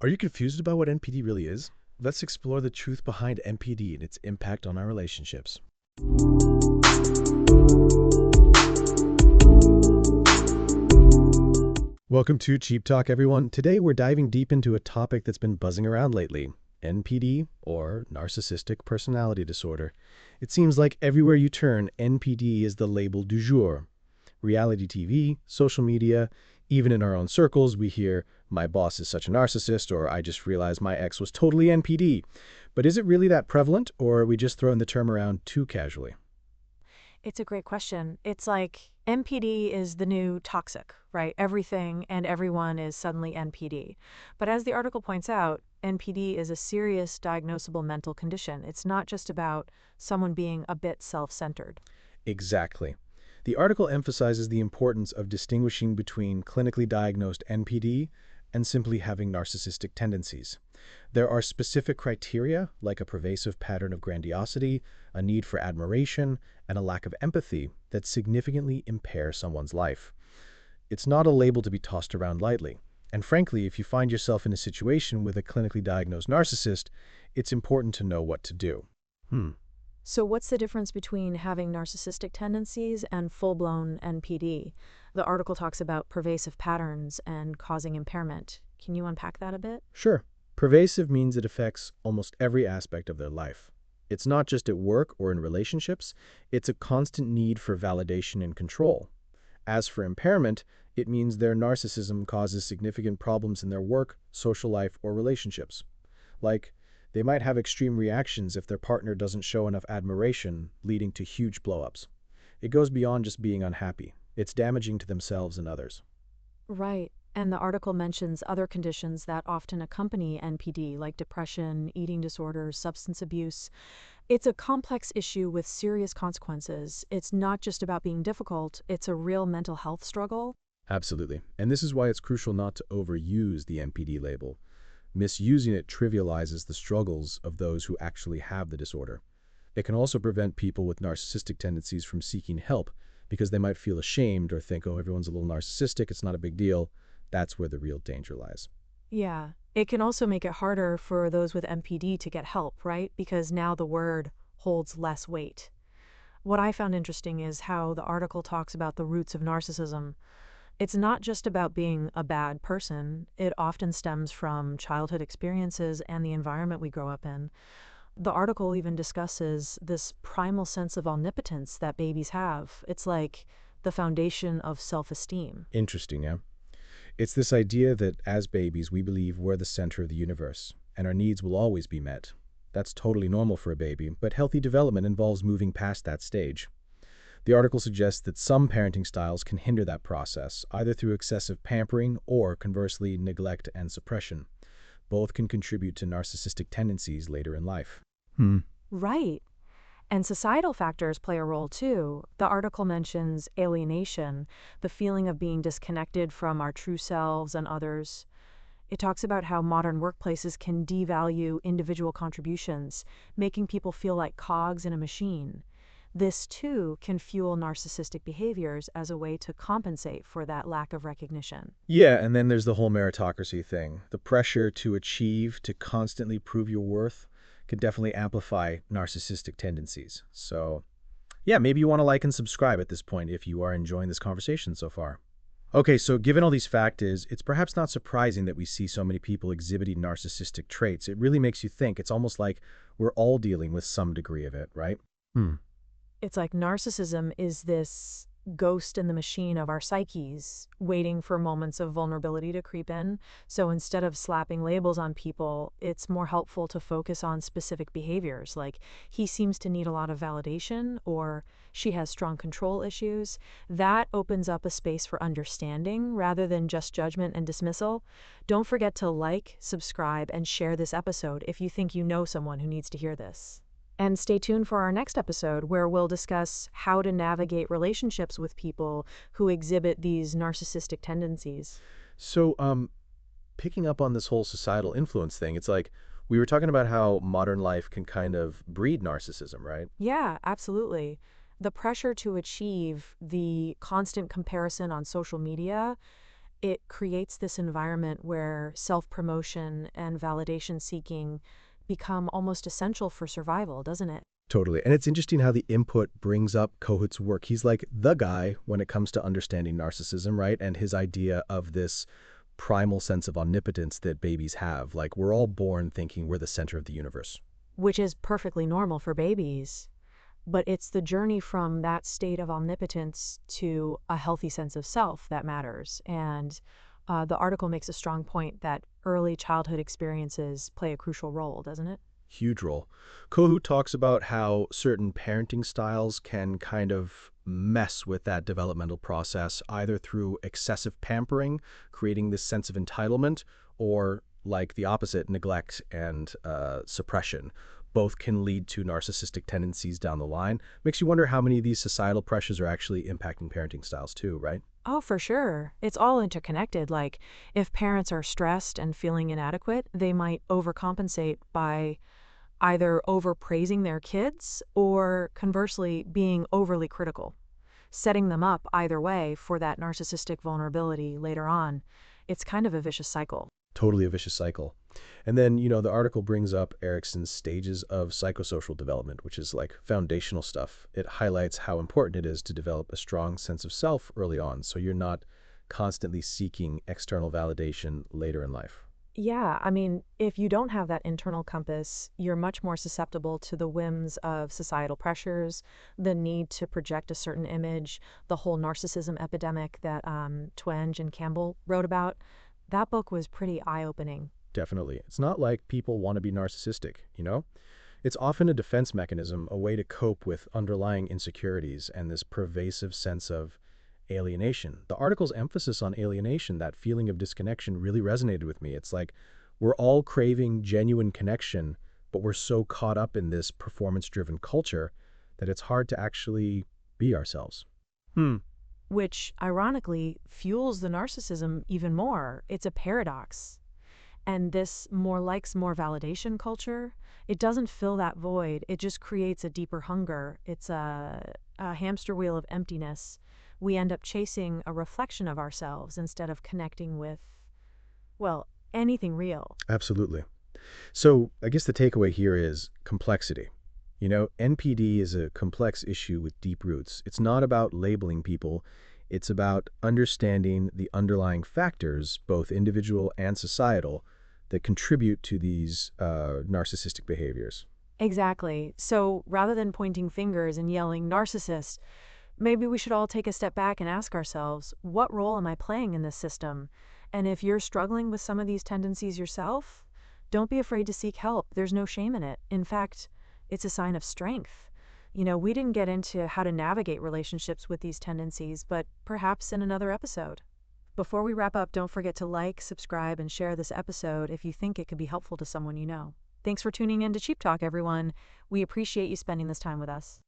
Are you confused about what NPD really is? Let's explore the truth behind NPD and its impact on our relationships. Welcome to Cheap Talk, everyone. Today we're diving deep into a topic that's been buzzing around lately, NPD, or Narcissistic Personality Disorder. It seems like everywhere you turn, NPD is the label du jour. Reality TV, social media, even in our own circles, we hear, my boss is such a narcissist, or I just realized my ex was totally NPD. But is it really that prevalent, or are we just throwing the term around too casually? It's a great question. It's like NPD is the new toxic, right? Everything and everyone is suddenly NPD. But as the article points out, NPD is a serious diagnosable mental condition. It's not just about someone being a bit self-centered. Exactly. The article emphasizes the importance of distinguishing between clinically diagnosed NPD and simply having narcissistic tendencies. There are specific criteria, like a pervasive pattern of grandiosity, a need for admiration, and a lack of empathy, that significantly impair someone's life. It's not a label to be tossed around lightly. And frankly, if you find yourself in a situation with a clinically diagnosed narcissist, it's important to know what to do. Hmm. So what's the difference between having narcissistic tendencies and full-blown NPD? The article talks about pervasive patterns and causing impairment. Can you unpack that a bit? Sure. Pervasive means it affects almost every aspect of their life. It's not just at work or in relationships, it's a constant need for validation and control. As for impairment, it means their narcissism causes significant problems in their work, social life, or relationships. Like, they might have extreme reactions if their partner doesn't show enough admiration, leading to huge blow-ups. It goes beyond just being unhappy. It's damaging to themselves and others. Right. And the article mentions other conditions that often accompany NPD, like depression, eating disorders, substance abuse. It's a complex issue with serious consequences. It's not just about being difficult, it's a real mental health struggle. Absolutely. And this is why it's crucial not to overuse the NPD label. Misusing it trivializes the struggles of those who actually have the disorder. It can also prevent people with narcissistic tendencies from seeking help because they might feel ashamed or think, oh, everyone's a little narcissistic, it's not a big deal. That's where the real danger lies. Yeah. It can also make it harder for those with NPD to get help, right? Because now the word holds less weight. What I found interesting is how the article talks about the roots of narcissism. It's not just about being a bad person. It often stems from childhood experiences and the environment we grow up in. The article even discusses this primal sense of omnipotence that babies have. It's like the foundation of self-esteem. Interesting, yeah? It's this idea that as babies, we believe we're the center of the universe, and our needs will always be met. That's totally normal for a baby, but healthy development involves moving past that stage. The article suggests that some parenting styles can hinder that process, either through excessive pampering or, conversely, neglect and suppression. Both can contribute to narcissistic tendencies later in life. Hmm. Right. And societal factors play a role too. The article mentions alienation, the feeling of being disconnected from our true selves and others. It talks about how modern workplaces can devalue individual contributions, making people feel like cogs in a machine. This too can fuel narcissistic behaviors as a way to compensate for that lack of recognition. Yeah, and then there's the whole meritocracy thing. The pressure to achieve, to constantly prove your worth, can definitely amplify narcissistic tendencies. So, yeah, maybe you want to like and subscribe at this point if you are enjoying this conversation so far. Okay, so given all these factors, it's perhaps not surprising that we see so many people exhibiting narcissistic traits. It really makes you think. It's almost like we're all dealing with some degree of it, right? Hmm. It's like narcissism is this ghost in the machine of our psyches, waiting for moments of vulnerability to creep in. So instead of slapping labels on people, it's more helpful to focus on specific behaviors, like he seems to need a lot of validation or she has strong control issues. That opens up a space for understanding rather than just judgment and dismissal. Don't forget to like, subscribe, and share this episode if you think you know someone who needs to hear this. And stay tuned for our next episode where we'll discuss how to navigate relationships with people who exhibit these narcissistic tendencies. So, picking up on this whole societal influence thing, it's like we were talking about how modern life can kind of breed narcissism, right? Yeah, absolutely. The pressure to achieve, the constant comparison on social media, It creates this environment where self-promotion and validation seeking become almost essential for survival, doesn't it? Totally. And it's interesting how the input brings up Kohut's work. He's like the guy when it comes to understanding narcissism, right? And his idea of this primal sense of omnipotence that babies have. Like, we're all born thinking we're the center of the universe. Which is perfectly normal for babies. But it's the journey from that state of omnipotence to a healthy sense of self that matters. And the article makes a strong point that early childhood experiences play a crucial role, doesn't it? Huge role. Kohut talks about how certain parenting styles can kind of mess with that developmental process, either through excessive pampering, creating this sense of entitlement, or like the opposite, neglect and suppression. Both can lead to narcissistic tendencies down the line. Makes you wonder how many of these societal pressures are actually impacting parenting styles too, right? Oh, for sure. It's all interconnected. Like, if parents are stressed and feeling inadequate, they might overcompensate by either overpraising their kids or conversely being overly critical, setting them up either way for that narcissistic vulnerability later on. It's kind of a vicious cycle. Totally a vicious cycle. And then, the article brings up Erickson's stages of psychosocial development, which is like foundational stuff. It highlights how important it is to develop a strong sense of self early on, so you're not constantly seeking external validation later in life. Yeah, I mean, if you don't have that internal compass, you're much more susceptible to the whims of societal pressures, the need to project a certain image, the whole narcissism epidemic that Twenge and Campbell wrote about. That book was pretty eye-opening. Definitely. It's not like people want to be narcissistic. It's often a defense mechanism, a way to cope with underlying insecurities and this pervasive sense of alienation. The article's emphasis on alienation, that feeling of disconnection, really resonated with me. It's like we're all craving genuine connection, but we're so caught up in this performance-driven culture that it's hard to actually be ourselves. Which ironically fuels the narcissism even more. It's a paradox. And this more likes, more validation culture, it doesn't fill that void. It just creates a deeper hunger. It's a hamster wheel of emptiness. We end up chasing a reflection of ourselves instead of connecting with, well, anything real. Absolutely. So I guess the takeaway here is complexity. NPD is a complex issue with deep roots. It's not about labeling people. It's about understanding the underlying factors, both individual and societal, that contribute to these narcissistic behaviors. Exactly. So rather than pointing fingers and yelling narcissist, maybe we should all take a step back and ask ourselves, what role am I playing in this system? And if you're struggling with some of these tendencies yourself, don't be afraid to seek help. There's no shame in it. In fact, it's a sign of strength. We didn't get into how to navigate relationships with these tendencies, but perhaps in another episode. Before we wrap up, don't forget to like, subscribe, and share this episode if you think it could be helpful to someone you know. Thanks for tuning in to Cheap Talk, everyone. We appreciate you spending this time with us.